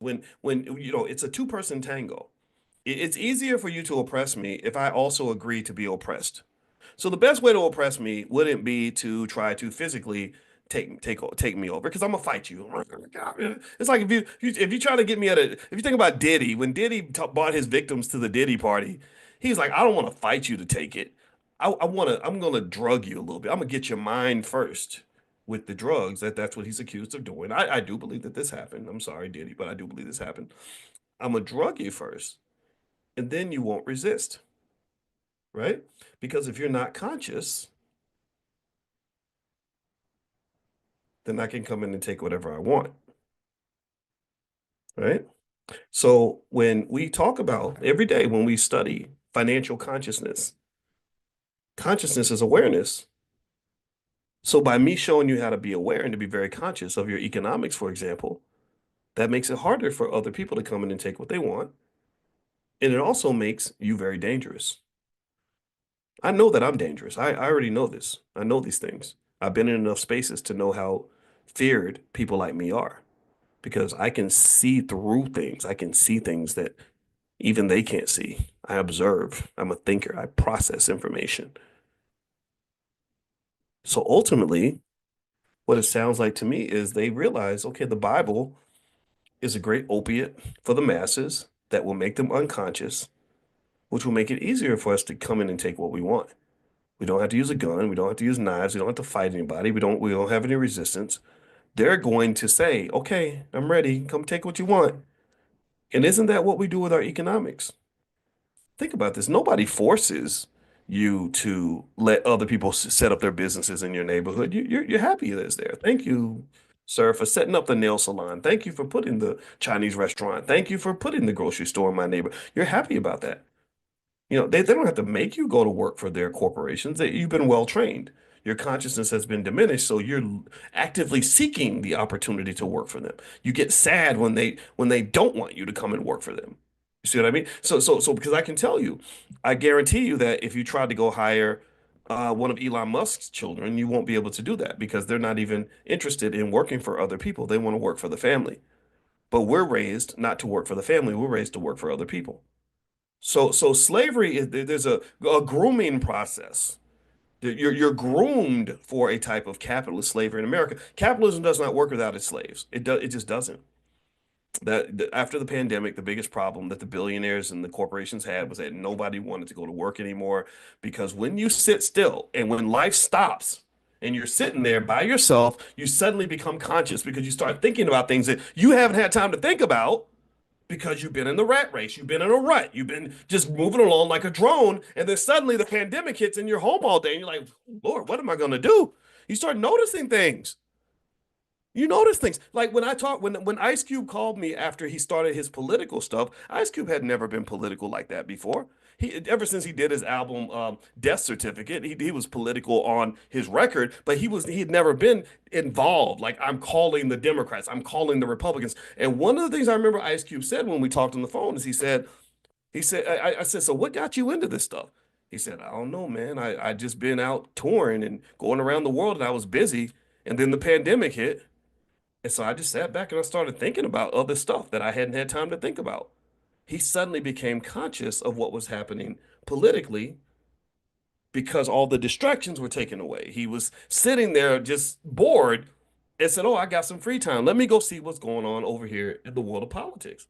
When it's a two-person tango. It's easier for you to oppress me if I also agree to be oppressed. So the best way to oppress me wouldn't be to try to physically take me over because I'm gonna fight you. It's like if you try to get me if you think about Diddy, when Diddy brought his victims to the Diddy party, he's like, I don't want to fight you to take it. I'm gonna drug you a little bit. I'm gonna get your mind first with the drugs. That's what he's accused of doing. I do believe that this happened. I'm sorry, Diddy, but I do believe this happened. I'm gonna drug you first, and then you won't resist, right? Because if you're not conscious, then I can come in and take whatever I want, right? So when we talk about every day when we study financial consciousness, consciousness is awareness. So by me showing you how to be aware and to be very conscious of your economics, for example, that makes it harder for other people to come in and take what they want. And it also makes you very dangerous. I know that I'm dangerous. I already know this. I know these things. I've been in enough spaces to know how feared people like me are because I can see through things. I can see things that even they can't see. I observe. I'm a thinker. I process information. So ultimately, what it sounds like to me is they realize, okay, the Bible is a great opiate for the masses that will make them unconscious, which will make it easier for us to come in and take what we want. We don't have to use a gun. We don't have to use knives. We don't have to fight anybody. We don't have any resistance. They're going to say, okay, I'm ready. Come take what you want. And isn't that what we do with our economics? Think about this. Nobody forces you to let other people set up their businesses in your neighborhood. You're happy that it's there. Thank you, sir, for setting up the nail salon. Thank you for putting the Chinese restaurant. Thank you for putting the grocery store in my neighborhood. You're happy about that. They don't have to make you go to work for their corporations. You've been well trained. Your consciousness has been diminished, so you're actively seeking the opportunity to work for them. You get sad when they don't want you to come and work for them. You see what I mean? So because I can tell you, I guarantee you that if you tried to go hire one of Elon Musk's children, you won't be able to do that because they're not even interested in working for other people. They want to work for the family. But we're raised not to work for the family. We're raised to work for other people. So slavery is there's a grooming process. You're groomed for a type of capitalist slavery in America. Capitalism does not work without its slaves. It just doesn't. After the pandemic, the biggest problem that the billionaires and the corporations had was that nobody wanted to go to work anymore because when you sit still and when life stops and you're sitting there by yourself, you suddenly become conscious because you start thinking about things that you haven't had time to think about because you've been in the rat race, you've been in a rut, you've been just moving along like a drone, and then suddenly the pandemic hits and you're home all day, and you're like, Lord, what am I going to do? You start noticing things. You notice things like when Ice Cube called me after he started his political stuff. Ice Cube had never been political like that before. He ever since he did his album Death Certificate, he was political on his record, but he had never been involved. Like I'm calling the Democrats, I'm calling the Republicans. And one of the things I remember Ice Cube said when we talked on the phone is I said, so what got you into this stuff? He said, I don't know, man. I just been out touring and going around the world and I was busy. And then the pandemic hit. And so I just sat back and I started thinking about other stuff that I hadn't had time to think about. He suddenly became conscious of what was happening politically because all the distractions were taken away. He was sitting there just bored and said, oh, I got some free time. Let me go see what's going on over here in the world of politics.